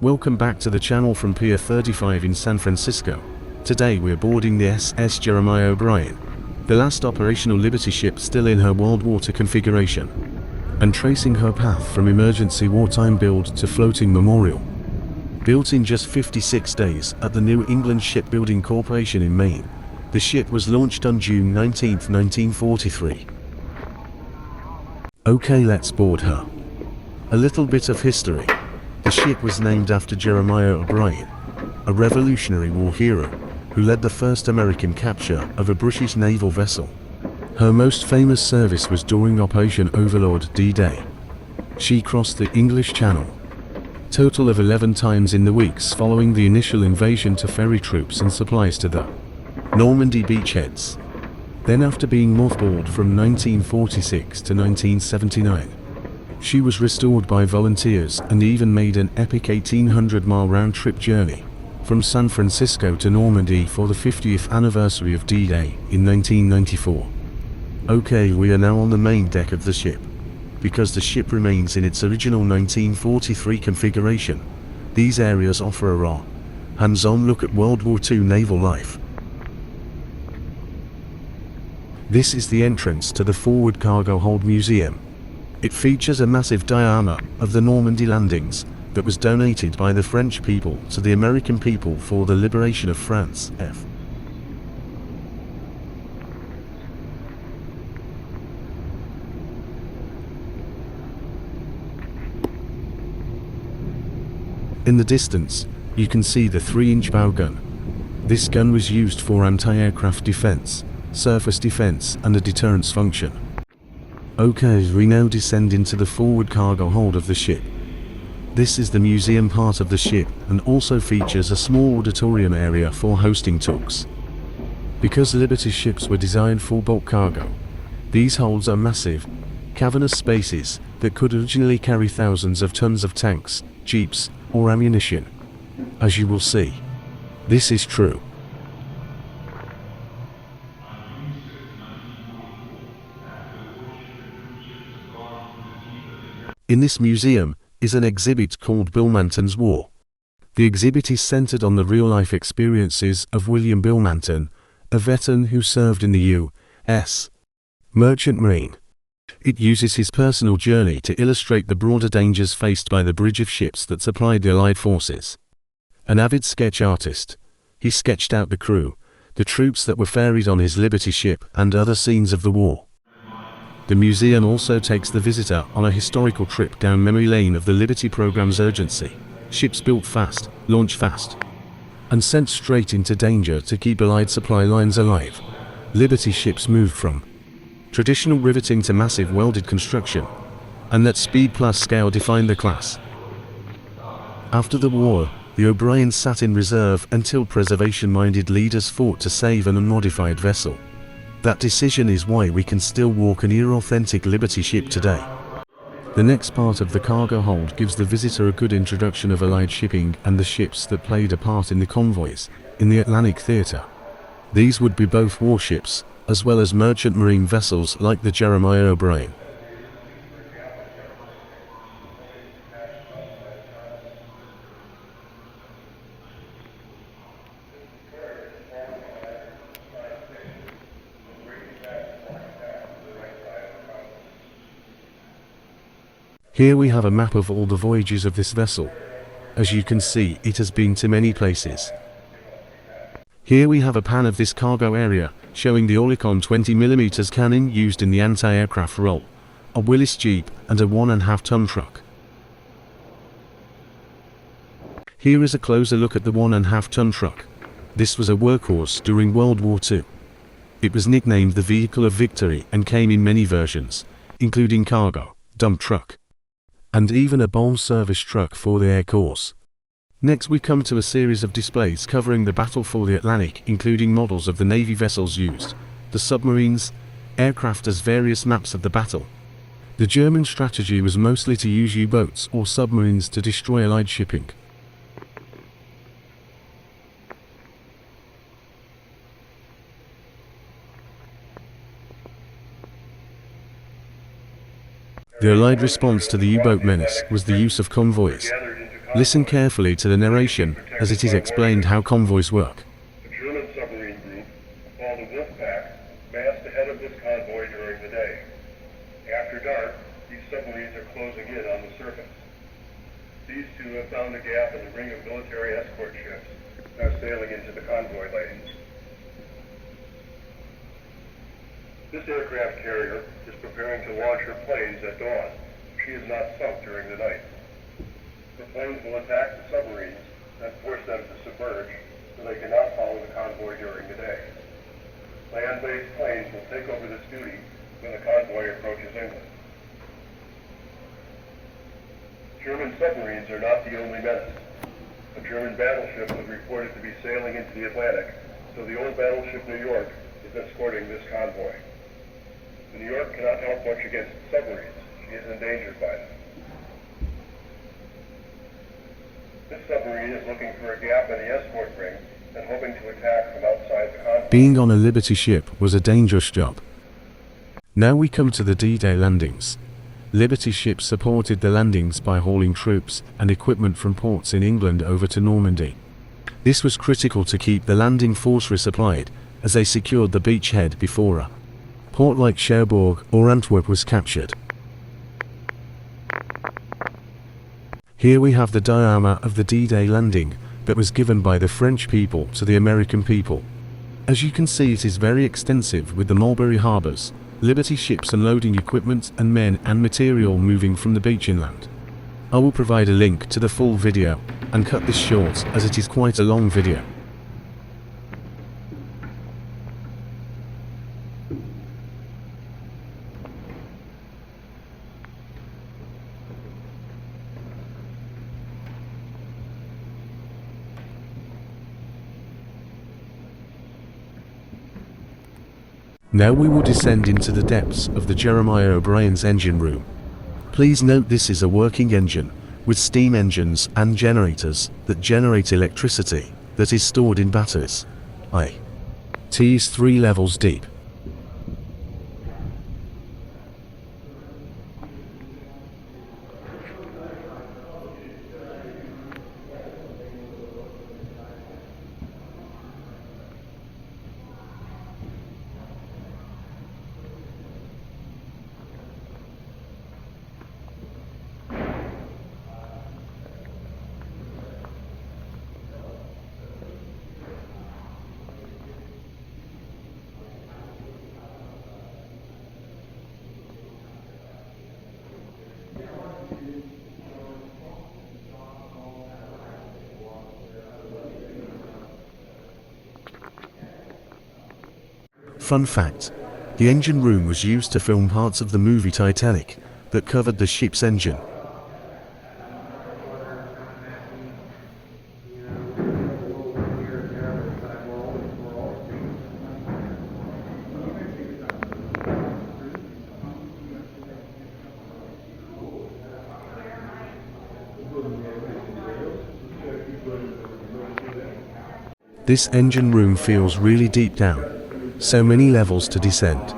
Welcome back to the channel from Pier 35 in San Francisco. Today we're boarding the SS Jeremiah O'Brien, the last operational Liberty ship still in her World War II configuration, and tracing her path from emergency wartime build to floating memorial. Built in just 56 days at the New England Shipbuilding Corporation in Maine, the ship was launched on June 19, 1943. Okay, let's board her. A little bit of history. The ship was named after Jeremiah O'Brien, a Revolutionary War hero who led the first American capture of a British naval vessel. Her most famous service was during Operation Overlord D-Day. She crossed the English Channel total of 11 times in the weeks following the initial invasion to ferry troops and supplies to the Normandy beachheads. Then, after being mothballed from 1946 to 1979, she was restored by volunteers and even made an epic 1,800-mile round-trip journey from San Francisco to Normandy for the 50th anniversary of D-Day in 1994. Okay, we are now on the main deck of the ship. Because the ship remains in its original 1943 configuration, these areas offer a raw, hands-on look at World War II naval life. This is the entrance to the Forward Cargo Hold Museum. It features a massive diorama of the Normandy landings that was donated by the French people to the American people for the liberation of France. In the distance, you can see the 3-inch bow gun. This gun was used for anti-aircraft defense, surface defense, and a deterrence function. Okay, we now descend into the forward cargo hold of the ship. This is the museum part of the ship and also features a small auditorium area for hosting talks. Because Liberty ships were designed for bulk cargo, these holds are massive, cavernous spaces that could originally carry thousands of tons of tanks, jeeps, or ammunition. As you will see, this is true. In this museum is an exhibit called Bill Manton's War. The exhibit is centered on the real-life experiences of William Bill Manton, a veteran who served in the U.S. Merchant Marine. It uses his personal journey to illustrate the broader dangers faced by the bridge of ships that supplied the Allied forces. An avid sketch artist, he sketched out the crew, the troops that were ferried on his Liberty ship, and other scenes of the war. The museum also takes the visitor on a historical trip down memory lane of the Liberty program's urgency. Ships built fast, launched fast, and sent straight into danger to keep Allied supply lines alive. Liberty ships moved from traditional riveting to massive welded construction, and that speed plus scale defined the class. After the war, the O'Brien sat in reserve until preservation-minded leaders fought to save an unmodified vessel. That decision is why we can still walk a near-authentic Liberty ship today. The next part of the cargo hold gives the visitor a good introduction of Allied shipping and the ships that played a part in the convoys in the Atlantic theater. These would be both warships, as well as merchant marine vessels like the Jeremiah O'Brien. Here we have a map of all the voyages of this vessel. As you can see, it has been to many places. Here we have a pan of this cargo area, showing the Oerlikon 20mm cannon used in the anti-aircraft role, a Willis Jeep, and a 1.5-ton truck. Here is a closer look at the 1.5-ton truck. This was a workhorse during World War II. It was nicknamed the Vehicle of Victory and came in many versions, including cargo, dump truck, and even a bomb service truck for the Air Corps. Next we come to a series of displays covering the battle for the Atlantic, including models of the Navy vessels used, the submarines, aircraft as various maps of the battle. The German strategy was mostly to use U-boats or submarines to destroy Allied shipping. The Allied response to the U-boat menace was the use of convoys. Listen carefully to the narration as it is explained how convoys work. The German submarine group, called the Wolfpack, massed ahead of this convoy during the day. After dark, these submarines are closing in on the surface. These two have found a gap in the ring of military escort ships that are sailing into the convoy lanes. This aircraft carrier is preparing to launch her planes at dawn. She is not sunk during the night. The planes will attack the submarines and force them to submerge so they cannot follow the convoy during the day. Land-based planes will take over this duty when the convoy approaches England. German submarines are not the only menace. A German battleship was reported to be sailing into the Atlantic, so the old battleship New York is escorting this convoy. The New York cannot help much against submarines. She is endangered by them. This submarine is looking for a gap in the escort ring and hoping to attack from outside the convoy. Being on a Liberty ship was a dangerous job. Now we come to the D-Day landings. Liberty ships supported the landings by hauling troops and equipment from ports in England over to Normandy. This was critical to keep the landing force resupplied as they secured the beachhead before a port like Cherbourg or Antwerp was captured. Here we have the diorama of the D-Day landing that was given by the French people to the American people. As you can see, it is very extensive with the Mulberry harbours, Liberty ships unloading equipment and men and material moving from the beach inland. I will provide a link to the full video and cut this short as it is quite a long video. Now we will descend into the depths of the Jeremiah O'Brien's engine room. Please note this is a working engine, with steam engines and generators that generate electricity that is stored in batteries. It is 3 levels deep. Fun fact, the engine room was used to film parts of the movie Titanic that covered the ship's engine. This engine room feels really deep down. So many levels to descend.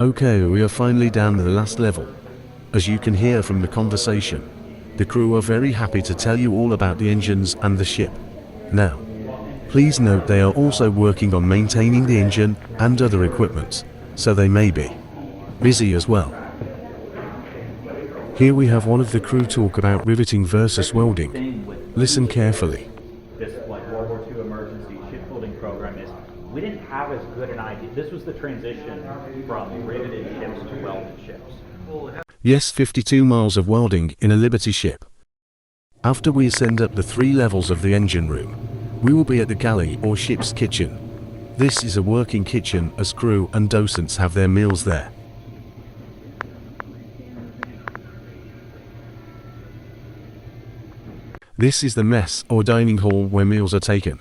Okay, we are finally down to the last level. As you can hear from the conversation, the crew are very happy to tell you all about the engines and the ship. Now, please note they are also working on maintaining the engine and other equipment, so they may be busy as well. Here we have one of the crew talk about riveting versus welding. Listen carefully. This World War II emergency shipbuilding program is, we didn't have as good an idea. This was the transition from riveted ships to welded ships. Yes, 52 miles of welding in a Liberty ship. After we ascend up the 3 levels of the engine room, we will be at the galley or ship's kitchen. This is a working kitchen as crew and docents have their meals there. This is the mess or dining hall where meals are taken.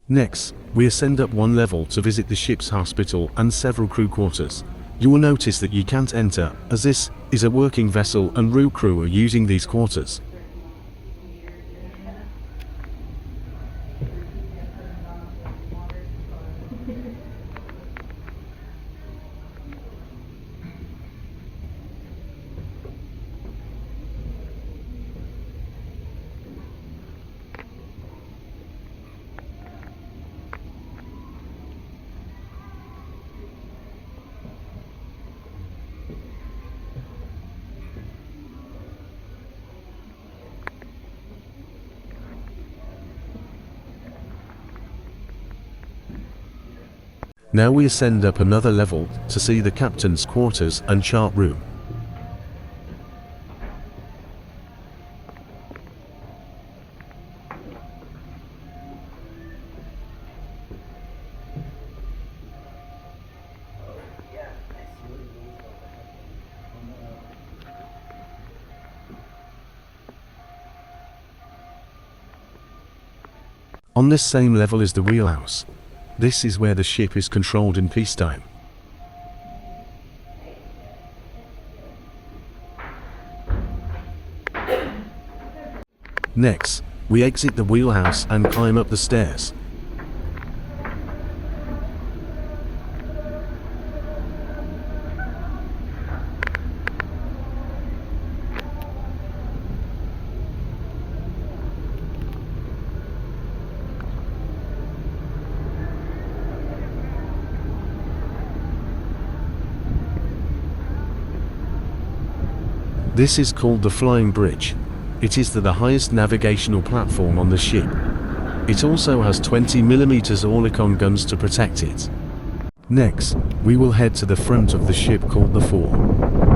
Next, we ascend up 1 level to visit the ship's hospital and several crew quarters. You will notice that you can't enter, as this is a working vessel and real crew are using these quarters. Now we ascend up another level to see the captain's quarters and chart room. On this same level is the wheelhouse. This is where the ship is controlled in peacetime. Next, we exit the wheelhouse and climb up the stairs. This is called the flying bridge. It is the highest navigational platform on the ship. It also has 20mm Oerlikon guns to protect it. Next, we will head to the front of the ship called the fore.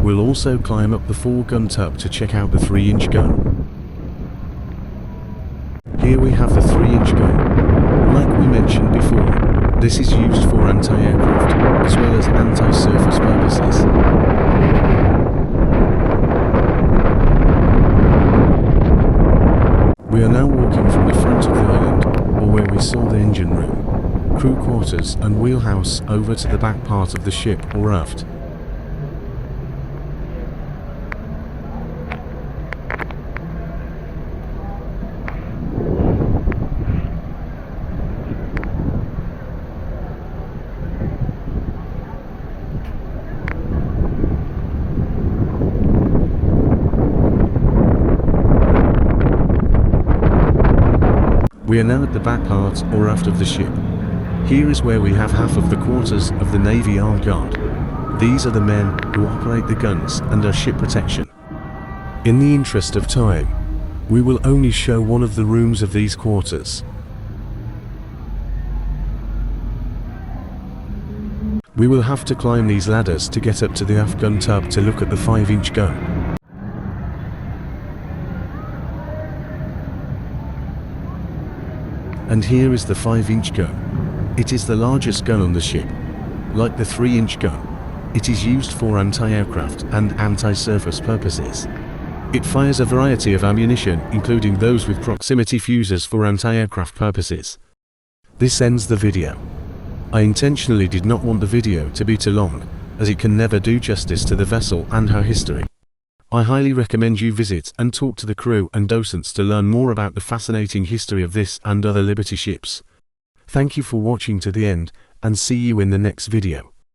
We'll also climb up the fore-gun tub to check out the 3-inch gun. Here we have the 3-inch gun. Like we mentioned before, this is used for anti-aircraft, as well as anti-surface purposes. We are now walking from the front of the island, or where we saw the engine room, crew quarters and wheelhouse, over to the back part of the ship or aft. We are now at the back part or aft of the ship. Here is where we have half of the quarters of the Navy Armed Guard. These are the men who operate the guns and are ship protection. In the interest of time, we will only show one of the rooms of these quarters. We will have to climb these ladders to get up to the aft gun tub to look at the 5-inch gun. And here is the 5-inch gun. It is the largest gun on the ship. Like the 3-inch gun, it is used for anti-aircraft and anti-surface purposes. It fires a variety of ammunition, including those with proximity fuses for anti-aircraft purposes. This ends the video. I intentionally did not want the video to be too long, as it can never do justice to the vessel and her history. I highly recommend you visit and talk to the crew and docents to learn more about the fascinating history of this and other Liberty ships. Thank you for watching to the end, and see you in the next video.